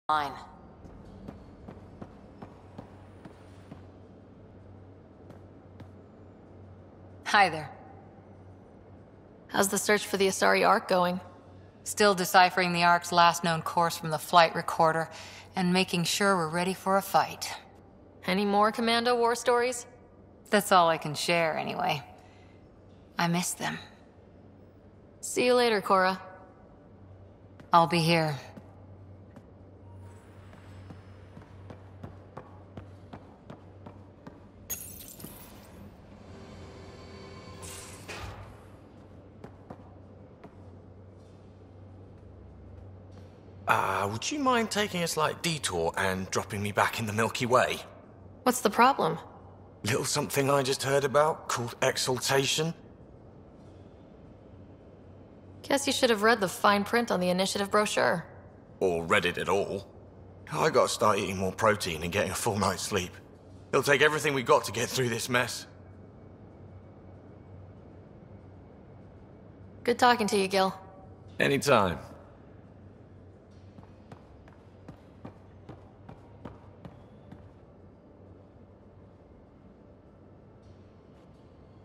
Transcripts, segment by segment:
Fine. Hi there. How's the search for the Asari Ark going? Still deciphering the Ark's last known course from the flight recorder, and making sure we're ready for a fight. Any more Commando war stories? That's all I can share, anyway. I miss them. See you later, Cora. I'll be here. Would you mind taking a slight detour and dropping me back in the Milky Way? What's the problem? Little something I just heard about called exaltation. Guess you should have read the fine print on the initiative brochure. Or read it at all. I gotta start eating more protein and getting a full night's sleep. It'll take everything we got to get through this mess. Good talking to you, Gil. Anytime.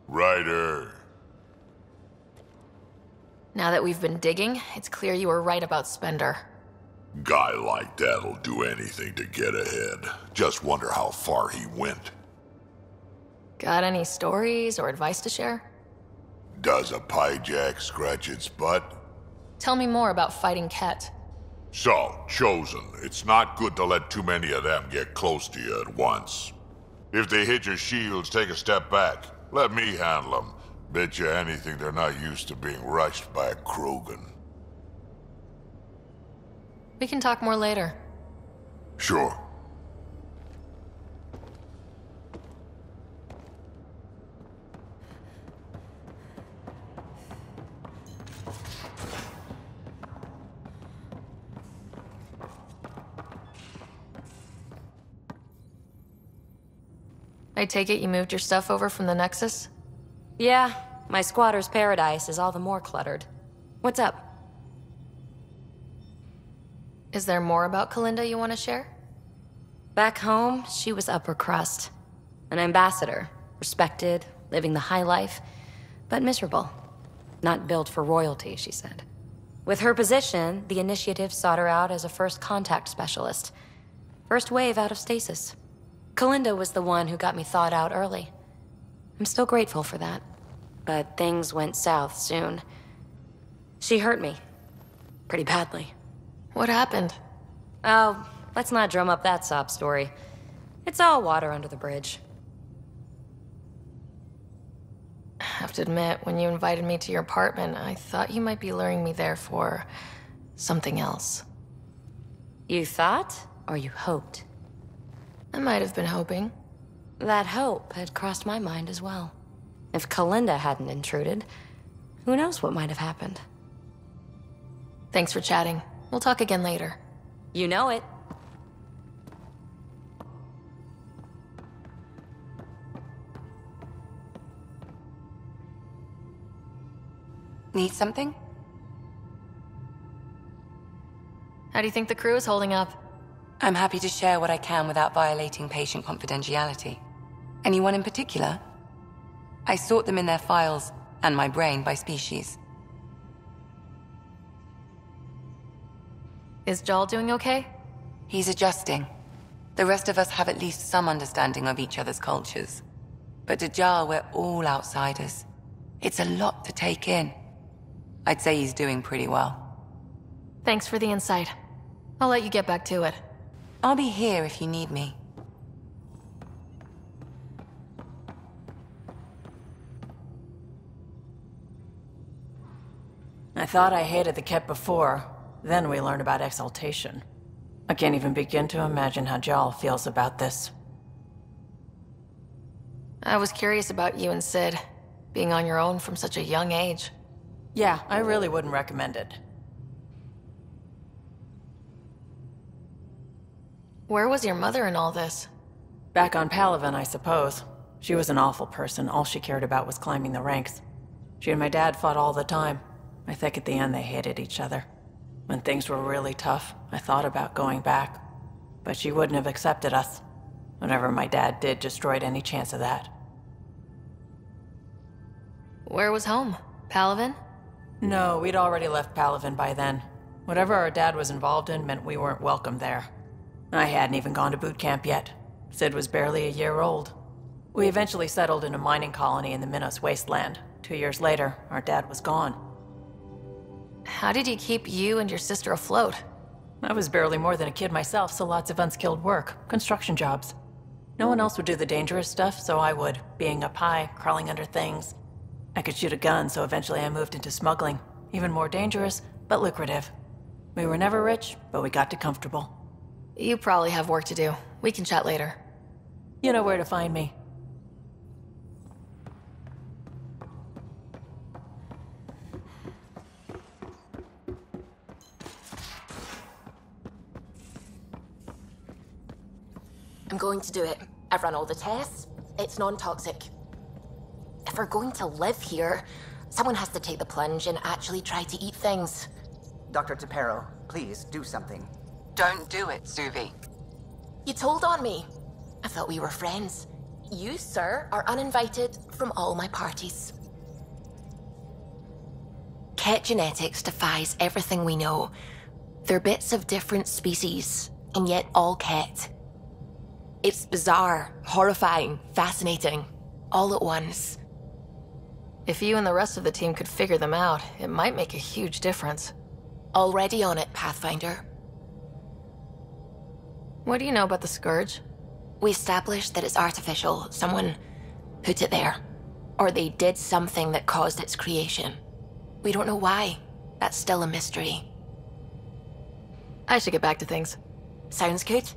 Ryder. Now that we've been digging, it's clear you were right about Spender. Guy like that'll do anything to get ahead. Just wonder how far he went. Got any stories or advice to share? Does a pyjak scratch its butt? Tell me more about fighting Ket. So, Chosen, it's not good to let too many of them get close to you at once. If they hit your shields, take a step back. Let me handle them. Bet you anything they're not used to being rushed by a Krogan. We can talk more later. Sure. I take it you moved your stuff over from the Nexus? Yeah, my squatter's paradise is all the more cluttered. What's up? Is there more about Kalinda you want to share? Back home, she was upper crust. An ambassador, respected, living the high life, but miserable. Not built for royalty, she said. With her position, the initiative sought her out as a first contact specialist. First wave out of stasis. Kalinda was the one who got me thawed out early. I'm still grateful for that. But things went south soon. She hurt me. Pretty badly. What happened? Oh, let's not drum up that sob story. It's all water under the bridge. I have to admit, when you invited me to your apartment, I thought you might be luring me there for something else. You thought, or you hoped? I might have been hoping. That hope had crossed my mind as well. If Kalinda hadn't intruded, who knows what might have happened. Thanks for chatting. We'll talk again later. You know it. Need something? How do you think the crew is holding up? I'm happy to share what I can without violating patient confidentiality. Anyone in particular? I sort them in their files, and my brain, by species. Is Jal doing okay? He's adjusting. The rest of us have at least some understanding of each other's cultures. But to Jal, we're all outsiders. It's a lot to take in. I'd say he's doing pretty well. Thanks for the insight. I'll let you get back to it. I'll be here if you need me. I thought I hated the Ket before. Then we learned about exaltation. I can't even begin to imagine how Jal feels about this. I was curious about you and Sid, being on your own from such a young age. Yeah, I really wouldn't recommend it. Where was your mother in all this? Back on Palaven, I suppose. She was an awful person. All she cared about was climbing the ranks. She and my dad fought all the time. I think at the end they hated each other. When things were really tough, I thought about going back. But she wouldn't have accepted us. Whatever my dad did destroyed any chance of that. Where was home? Palaven? No, we'd already left Palaven by then. Whatever our dad was involved in meant we weren't welcome there. I hadn't even gone to boot camp yet. Sid was barely a year old. We eventually settled in a mining colony in the Minos wasteland. 2 years later, our dad was gone. How did he keep you and your sister afloat? I was barely more than a kid myself, so lots of unskilled work, construction jobs. No one else would do the dangerous stuff, so I would, being up high, crawling under things. I could shoot a gun, so eventually I moved into smuggling. Even more dangerous, but lucrative. We were never rich, but we got to comfortable. You probably have work to do. We can chat later. You know where to find me. I'm going to do it. I've run all the tests. It's non-toxic. If we're going to live here, someone has to take the plunge and actually try to eat things. Dr. Tapero, please do something. Don't do it, Suvi. You told on me. I thought we were friends. You, sir, are uninvited from all my parties. Ket genetics defies everything we know. They're bits of different species, and yet all Ket. It's bizarre, horrifying, fascinating, all at once. If you and the rest of the team could figure them out, it might make a huge difference. Already on it, Pathfinder. What do you know about the Scourge? We established that it's artificial. Someone put it there. Or they did something that caused its creation. We don't know why. That's still a mystery. I should get back to things. Sounds good.